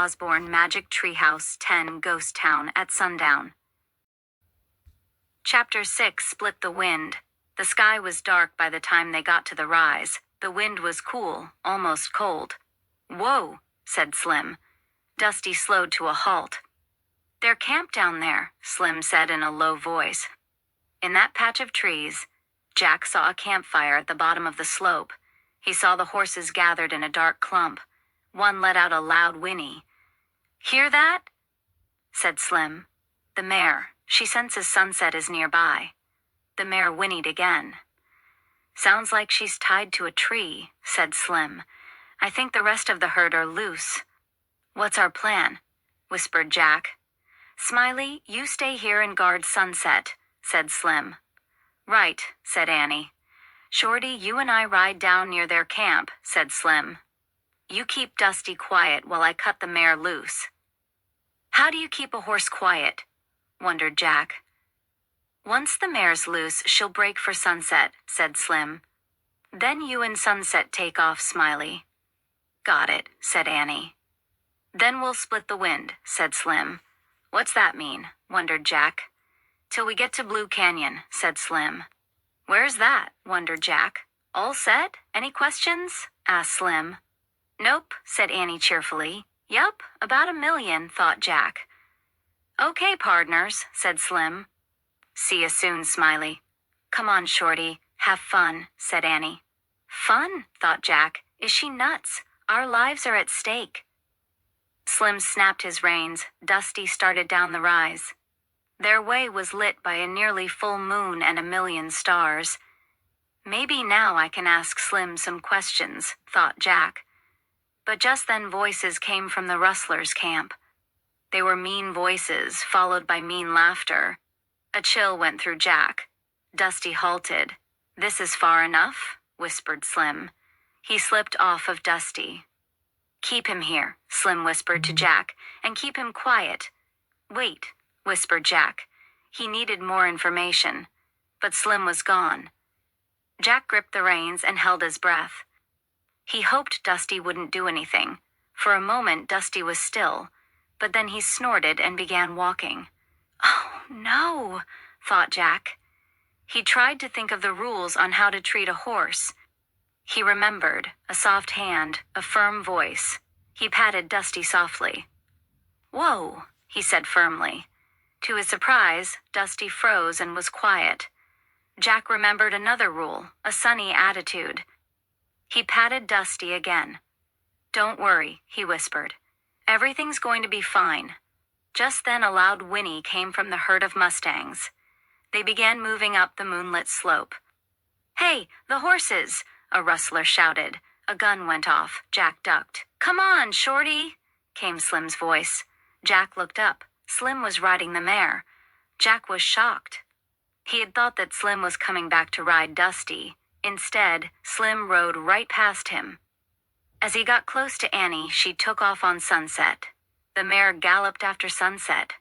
Osborne Magic Treehouse 10 Ghost Town at Sundown. Chapter 6 Split the Wind. The sky was dark by the time they got to the rise. The wind was cool, almost cold. "Whoa," said Slim. Dusty slowed to a halt. "They're camped down there," Slim said in a low voice. In that patch of trees, Jack saw a campfire at the bottom of the slope. He saw the horses gathered in a dark clump. One let out a loud whinny. "Hear that?" said Slim. "The mare. She senses sunset is nearby." The mare whinnied again. "Sounds like she's tied to a tree," said Slim. "I think the rest of the herd are loose." "What's our plan?" whispered Jack. "Smiley, you stay here and guard sunset," said Slim. "Right," said Annie. "Shorty, you and I ride down near their camp," said Slim. "You keep Dusty quiet while I cut the mare loose." "How do you keep a horse quiet?" wondered Jack. "Once the mare's loose, she'll break for sunset," said Slim. "Then you and Sunset take off, Smiley." "Got it," said Annie. "Then we'll split the wind," said Slim. "What's that mean?" wondered Jack. "Till we get to Blue Canyon," said Slim. "Where's that?" wondered Jack. "All set? Any questions?" asked Slim. "Nope," said Annie cheerfully. "Yup, about 1,000,000, thought Jack. "Okay, pardners," said Slim. "See you soon, Smiley." "Come on, Shorty. Have fun," said Annie. "Fun?" thought Jack. "Is she nuts? Our lives are at stake." Slim snapped his reins. Dusty started down the rise. Their way was lit by a nearly full moon and 1,000,000 stars. "Maybe now I can ask Slim some questions," thought Jack. But just then voices came from the rustlers' camp. They were mean voices, followed by mean laughter. A chill went through Jack. Dusty halted. "This is far enough," whispered Slim. He slipped off of Dusty. "Keep him here," Slim whispered to Jack, "and keep him quiet." "Wait," whispered Jack. He needed more information. But Slim was gone. Jack gripped the reins and held his breath. He hoped Dusty wouldn't do anything. For a moment, Dusty was still, but then he snorted and began walking. "Oh, no," thought Jack. He tried to think of the rules on how to treat a horse. He remembered, a soft hand, a firm voice. He patted Dusty softly. "Whoa," he said firmly. To his surprise, Dusty froze and was quiet. Jack remembered another rule, a sunny attitude. He patted Dusty again. "Don't worry," he whispered. "Everything's going to be fine." Just then a loud whinny came from the herd of mustangs. They began moving up the moonlit slope. "Hey, the horses!" a rustler shouted. A gun went off. Jack ducked. "Come on, Shorty!" came Slim's voice. Jack looked up. Slim was riding the mare. Jack was shocked. He had thought that Slim was coming back to ride Dusty. Instead, Slim rode right past him. As he got close to Annie, she took off on Sunset. The mare galloped after Sunset.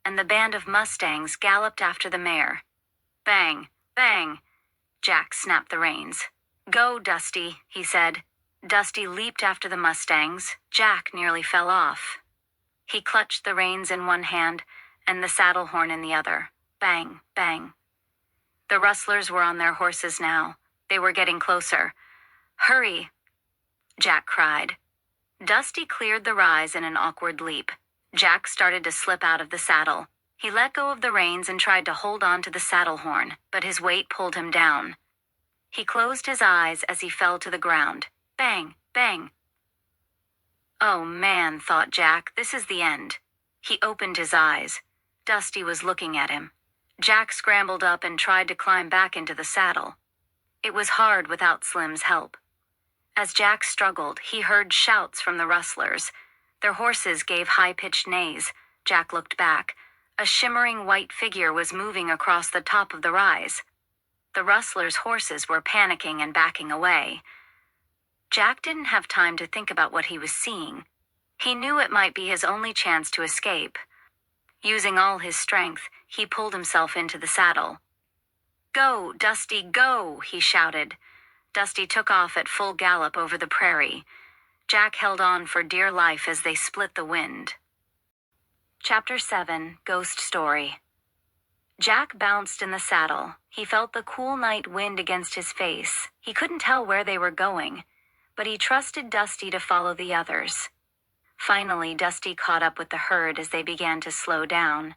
And the band of mustangs galloped after the mare. Bang, bang. Jack snapped the reins. "Go, Dusty," he said. Dusty leaped after the mustangs. Jack nearly fell off. He clutched the reins in one hand and the saddle horn in the other. Bang, bang. The rustlers were on their horses now. They were getting closer. "Hurry," Jack cried. Dusty cleared the rise in an awkward leap. Jack started to slip out of the saddle. He let go of the reins and tried to hold on to the saddle horn, but his weight pulled him down. He closed his eyes as he fell to the ground. Bang, bang. "Oh man," thought Jack, "this is the end." He opened his eyes. Dusty was looking at him. Jack scrambled up and tried to climb back into the saddle. It was hard without Slim's help. As Jack struggled, he heard shouts from the rustlers. Their horses gave high-pitched neighs. Jack looked back. A shimmering white figure was moving across the top of the rise. The rustlers' horses were panicking and backing away. Jack didn't have time to think about what he was seeing. He knew it might be his only chance to escape. Using all his strength, he pulled himself into the saddle. "Go, Dusty, go!" he shouted. Dusty took off at full gallop over the prairie. Jack held on for dear life as they split the wind. Chapter 7, Ghost Story. Jack bounced in the saddle. He felt the cool night wind against his face. He couldn't tell where they were going, but he trusted Dusty to follow the others. Finally, Dusty caught up with the herd as they began to slow down.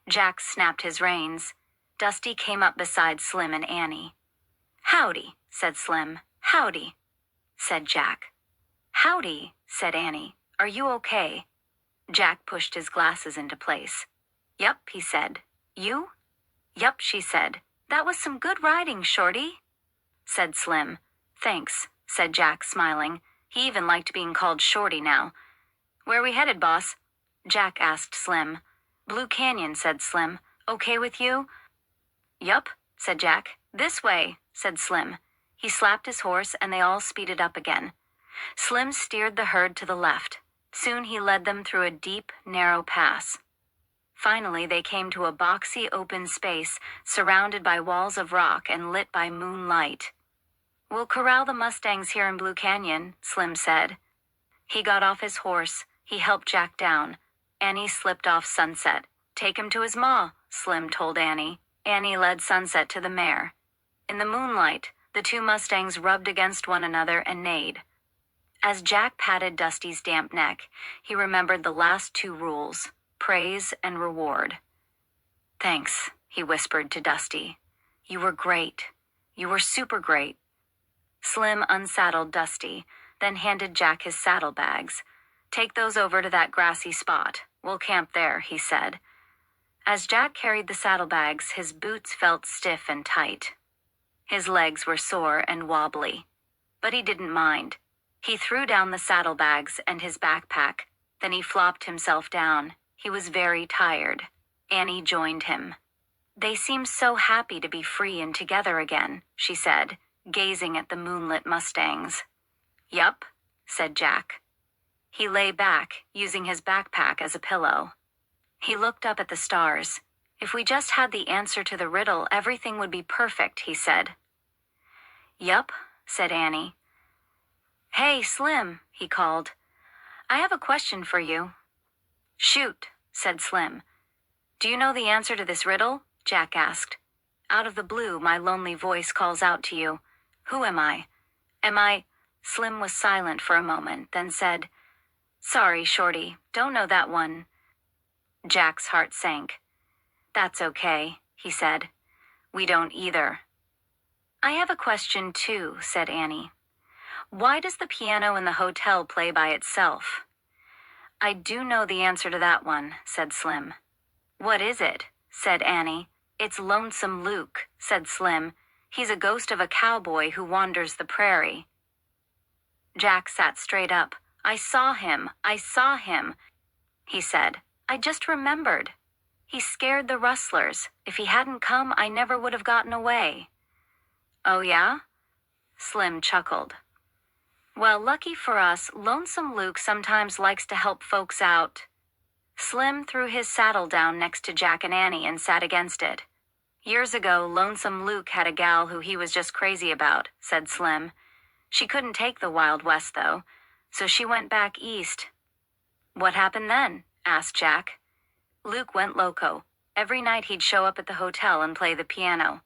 Jack snapped his reins. Dusty came up beside Slim and Annie. "Howdy," said Slim. "Howdy," said Jack. "Howdy," said Annie. "Are you okay?" Jack pushed his glasses into place. "Yup," he said. "You?" "Yup," she said. "That was some good riding, Shorty," said Slim. "Thanks," said Jack, smiling. He even liked being called Shorty now. "Where we headed, boss?" Jack asked Slim. "Blue Canyon," said Slim. "Okay with you?" "Yup," said Jack. "This way," said Slim. He slapped his horse and they all speeded up again. Slim steered the herd to the left. Soon he led them through a deep, narrow pass. Finally, they came to a boxy open space surrounded by walls of rock and lit by moonlight. "We'll corral the Mustangs here in Blue Canyon," Slim said. He got off his horse. He helped Jack down. Annie slipped off Sunset. "Take him to his ma," Slim told Annie. Annie led Sunset to the mare. In the moonlight, the two Mustangs rubbed against one another and neighed. As Jack patted Dusty's damp neck, he remembered the last two rules: praise and reward. "Thanks," he whispered to Dusty. "You were great. You were super great." Slim unsaddled Dusty, then handed Jack his saddlebags. "Take those over to that grassy spot. We'll camp there," he said. As Jack carried the saddlebags, his boots felt stiff and tight. His legs were sore and wobbly. But he didn't mind. He threw down the saddlebags and his backpack. Then he flopped himself down. He was very tired. Annie joined him. "They seem so happy to be free and together again," she said, gazing at the moonlit Mustangs. "Yup," said Jack. He lay back, using his backpack as a pillow. He looked up at the stars. "If we just had the answer to the riddle, everything would be perfect," he said. "Yup," said Annie. "Hey, Slim," he called. "I have a question for you." "Shoot," said Slim. "Do you know the answer to this riddle?" Jack asked. "Out of the blue, my lonely voice calls out to you. Who am I? Am I—" Slim was silent for a moment, then said, "Sorry, Shorty, don't know that one." Jack's heart sank. "That's okay," he said. "We don't either." "I have a question too," said Annie. "Why does the piano in the hotel play by itself?" "I do know the answer to that one," said Slim. "What is it?" said Annie. "It's Lonesome Luke," said Slim. "He's a ghost of a cowboy who wanders the prairie." Jack sat straight up. I saw him, he said. "I just remembered. He scared the rustlers. If he hadn't come, I never would have gotten away." "Oh, yeah?" Slim chuckled. "Well, lucky for us, Lonesome Luke sometimes likes to help folks out." Slim threw his saddle down next to Jack and Annie and sat against it. "Years ago, Lonesome Luke had a gal who he was just crazy about," said Slim. "She couldn't take the Wild West, though, so she went back east." "What happened then?" asked Jack. "Luke went loco. Every night he'd show up at the hotel and play the piano.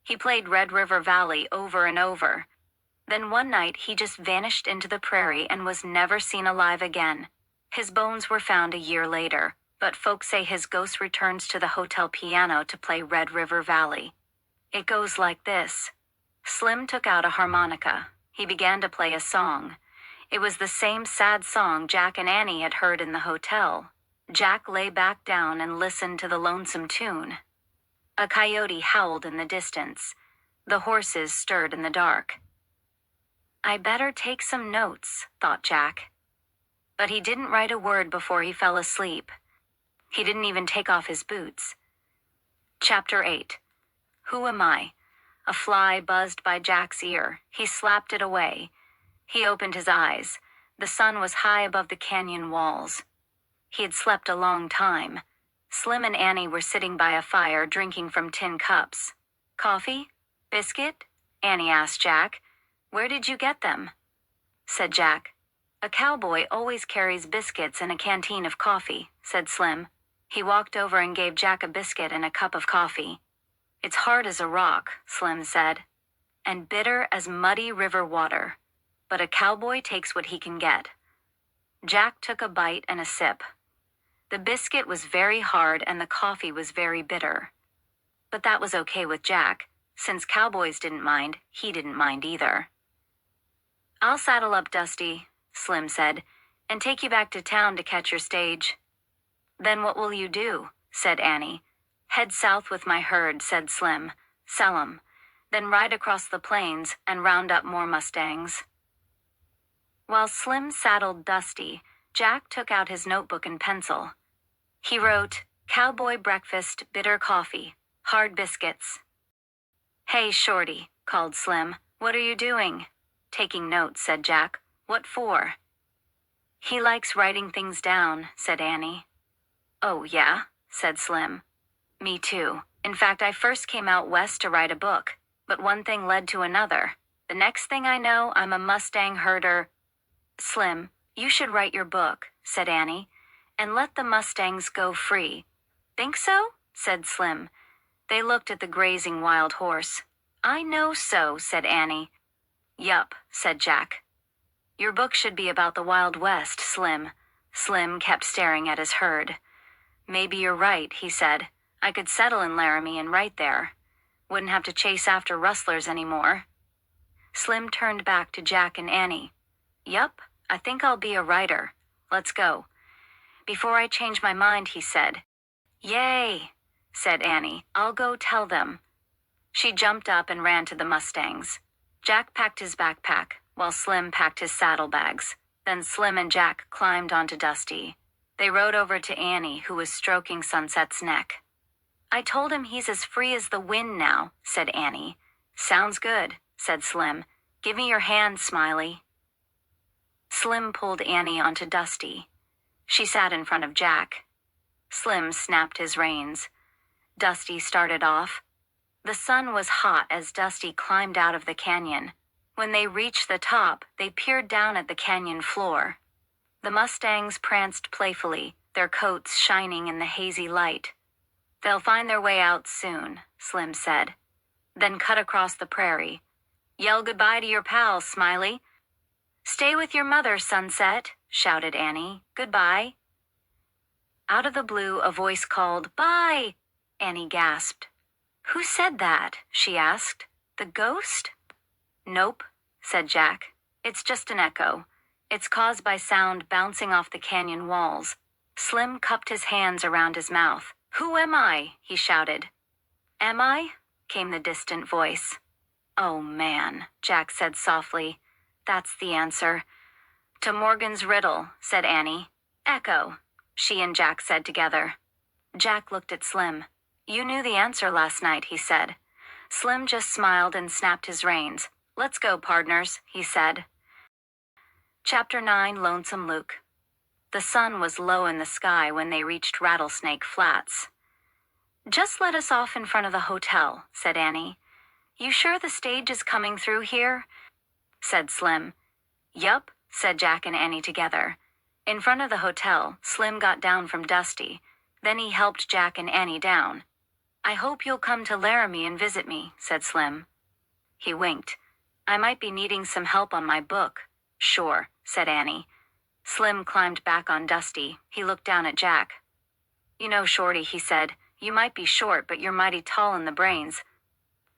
He played Red River Valley over and over. Then one night he just vanished into the prairie and was never seen alive again. His bones were found a year later, but folks say his ghost returns to the hotel piano to play Red River Valley. It goes like this." Slim took out a harmonica. He began to play a song. It was the same sad song Jack and Annie had heard in the hotel. Jack lay back down and listened to the lonesome tune. A coyote howled in the distance. The horses stirred in the dark. "I better take some notes," thought Jack. But he didn't write a word before he fell asleep. He didn't even take off his boots. Chapter 8. Who am I? A fly buzzed by Jack's ear. He slapped it away. He opened his eyes. The sun was high above the canyon walls. He had slept a long time. Slim and Annie were sitting by a fire drinking from tin cups. "Coffee? Biscuit?" Annie asked Jack. "Where did you get them?" Said Jack. A cowboy always carries biscuits and a canteen of coffee, said Slim. He walked over and gave Jack a biscuit and a cup of coffee. It's hard as a rock, Slim said, and bitter as muddy river water. But a cowboy takes what he can get. Jack took a bite and a sip. The biscuit was very hard and the coffee was very bitter. But that was okay with Jack. Since cowboys didn't mind, he didn't mind either. I'll saddle up Dusty, Slim said, and take you back to town to catch your stage. Then what will you do? Said Annie. Head south with my herd, said Slim. Sell 'em. Then ride across the plains and round up more Mustangs. While Slim saddled Dusty, Jack took out his notebook and pencil. He wrote, Cowboy breakfast, bitter coffee, hard biscuits. Hey, Shorty, called Slim. What are you doing? Taking notes, said Jack. What for? He likes writing things down, said Annie. Oh, yeah, said Slim. Me too. In fact, I first came out west to write a book, but one thing led to another. The next thing I know, I'm a Mustang herder. Slim, you should write your book, said Annie, and let the Mustangs go free. Think so? Said Slim. They looked at the grazing wild horse. I know so, said Annie. Yup, said Jack. Your book should be about the Wild West, Slim. Slim kept staring at his herd. Maybe you're right, he said. I could settle in Laramie and write there. Wouldn't have to chase after rustlers anymore. Slim turned back to Jack and Annie. Yup, I think I'll be a writer. Let's go. Before I change my mind, he said. Yay, said Annie. I'll go tell them. She jumped up and ran to the Mustangs. Jack packed his backpack, while Slim packed his saddlebags. Then Slim and Jack climbed onto Dusty. They rode over to Annie, who was stroking Sunset's neck. I told him he's as free as the wind now, said Annie. Sounds good, said Slim. Give me your hand, Smiley. Slim pulled Annie onto Dusty. She sat in front of Jack. Slim snapped his reins. Dusty started off. The sun was hot as Dusty climbed out of the canyon. When they reached the top, they peered down at the canyon floor. The Mustangs pranced playfully, their coats shining in the hazy light. They'll find their way out soon, Slim said. Then cut across the prairie. Yell goodbye to your pals, Smiley. Stay with your mother, Sunset, shouted Annie. Goodbye. Out of the blue, a voice called, Bye! Annie gasped. Who said that? She asked. The ghost? Nope, said Jack. It's just an echo. It's caused by sound bouncing off the canyon walls. Slim cupped his hands around his mouth. Who am I? He shouted. Am I? Came the distant voice. Oh, man, Jack said softly. That's the answer. To Morgan's riddle, said Annie. Echo, she and Jack said together. Jack looked at Slim. You knew the answer last night, he said. Slim just smiled and snapped his reins. Let's go, partners, he said. Chapter 9, Lonesome Luke. The sun was low in the sky when they reached Rattlesnake Flats. Just let us off in front of the hotel, said Annie. You sure the stage is coming through here? Said Slim. Yup, said Jack and Annie together. In front of the hotel, Slim got down from Dusty. Then he helped Jack and Annie down. I hope you'll come to Laramie and visit me, said Slim. He winked. I might be needing some help on my book. Sure, said Annie. Slim climbed back on Dusty. He looked down at Jack. You know, Shorty, he said, you might be short, but you're mighty tall in the brains.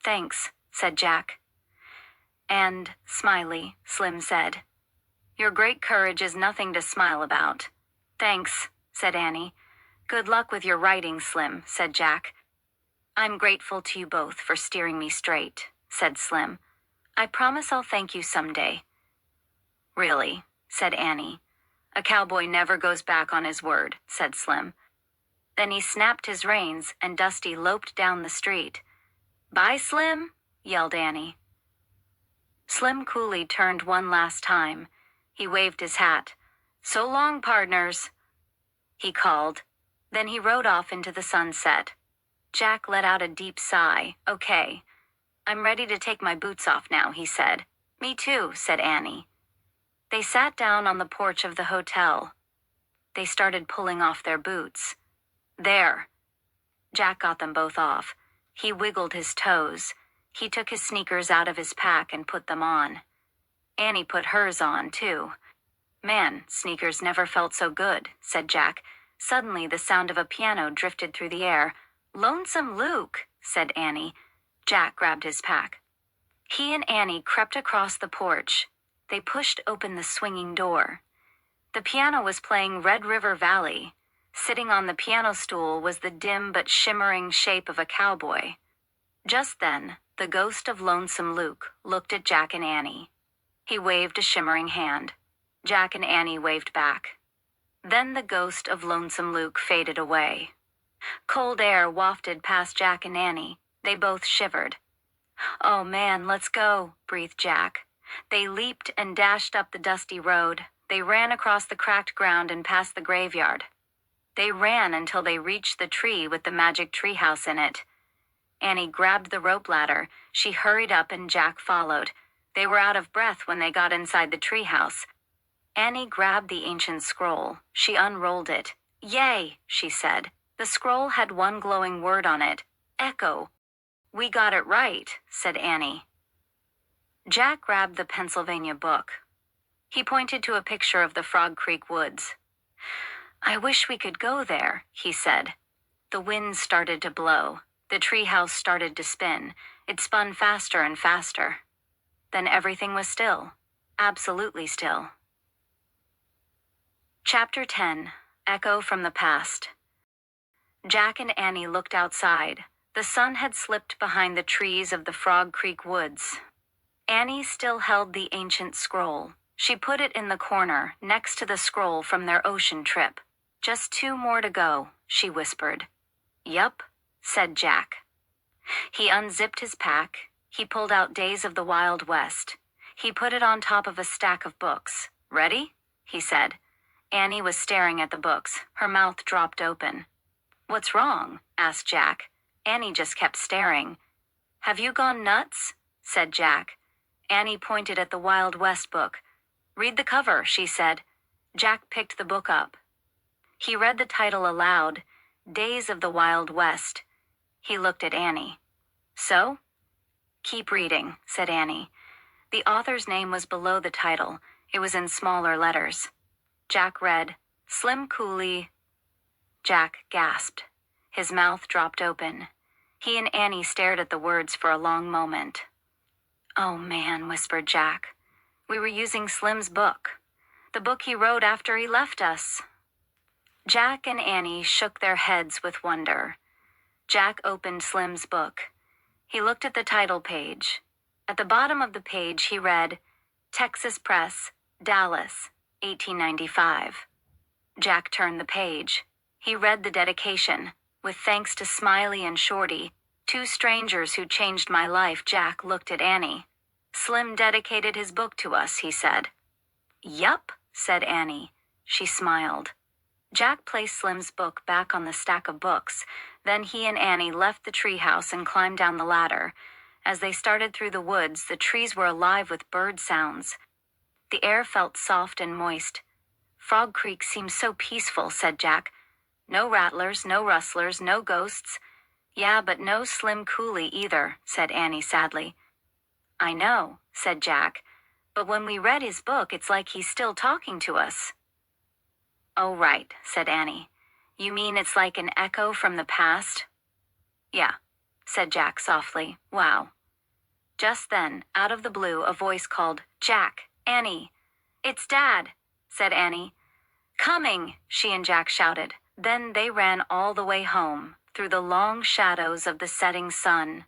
Thanks, said Jack. And, Smiley, Slim said. Your great courage is nothing to smile about. Thanks, said Annie. Good luck with your writing, Slim, said Jack. I'm grateful to you both for steering me straight, said Slim. I promise I'll thank you someday. Really, said Annie. A cowboy never goes back on his word, said Slim. Then he snapped his reins and Dusty loped down the street. Bye, Slim, yelled Annie. Slim coolly turned one last time. He waved his hat. So long, partners, he called. Then he rode off into the sunset. Jack let out a deep sigh. Okay. I'm ready to take my boots off now, he said. Me too, said Annie. They sat down on the porch of the hotel. They started pulling off their boots. There. Jack got them both off. He wiggled his toes. He took his sneakers out of his pack and put them on. Annie put hers on, too. Man, sneakers never felt so good, said Jack. Suddenly, the sound of a piano drifted through the air. Lonesome Luke, said Annie. Jack grabbed his pack. He and Annie crept across the porch. They pushed open the swinging door. The piano was playing Red River Valley. Sitting on the piano stool was the dim but shimmering shape of a cowboy. Just then, the ghost of Lonesome Luke looked at Jack and Annie. He waved a shimmering hand. Jack and Annie waved back. Then the ghost of Lonesome Luke faded away. Cold air wafted past Jack and Annie. They both shivered. Oh man, let's go, breathed Jack. They leaped and dashed up the dusty road. They ran across the cracked ground and past the graveyard. They ran until they reached the tree with the magic treehouse in it. Annie grabbed the rope ladder. She hurried up and Jack followed. They were out of breath when they got inside the treehouse. Annie grabbed the ancient scroll. She unrolled it. Yay, she said. The scroll had one glowing word on it. Echo. We got it right, said Annie. Jack grabbed the Pennsylvania book. He pointed to a picture of the Frog Creek woods. I wish we could go there, he said. The wind started to blow. The treehouse started to spin. It spun faster and faster. Then everything was still. Absolutely still. Chapter 10. Echo from the Past. Jack and Annie looked outside. The sun had slipped behind the trees of the Frog Creek woods. Annie still held the ancient scroll. She put it in the corner, next to the scroll from their ocean trip. Just 2 more to go, she whispered. Yup, said Jack. He unzipped his pack. He pulled out Days of the Wild West. He put it on top of a stack of books. Ready? He said. Annie was staring at the books. Her mouth dropped open. What's wrong? Asked Jack. Annie just kept staring. Have you gone nuts? Said Jack. Annie pointed at the Wild West book. Read the cover, she said. Jack picked the book up. He read the title aloud, Days of the Wild West. He looked at Annie. So? Keep reading, said Annie. The author's name was below the title. It was in smaller letters. Jack read, Slim Cooley. Jack gasped. His mouth dropped open. He and Annie stared at the words for a long moment. Oh man, whispered Jack. We were using Slim's book. The book he wrote after he left us. Jack and Annie shook their heads with wonder. Jack opened Slim's book. He looked at the title page. At the bottom of the page he read, Texas Press, Dallas, 1895. Jack turned the page. He read the dedication. With thanks to Smiley and Shorty, 2 strangers who changed my life. Jack looked at Annie. Slim dedicated his book to us, he said. Yup, said Annie. She smiled. Jack placed Slim's book back on the stack of books. Then he and Annie left the treehouse and climbed down the ladder. As they started through the woods, the trees were alive with bird sounds. The air felt soft and moist. Frog Creek seems so peaceful, said Jack. No rattlers, no rustlers, no ghosts. Yeah, but no Slim Cooley either, said Annie sadly. I know, said Jack, but when we read his book, it's like he's still talking to us. Oh, right, said Annie. You mean it's like an echo from the past? Yeah, said Jack softly. Wow. Just then, out of the blue, a voice called, Jack, Annie. It's Dad, said Annie. Coming, she and Jack shouted. Then they ran all the way home, through the long shadows of the setting sun.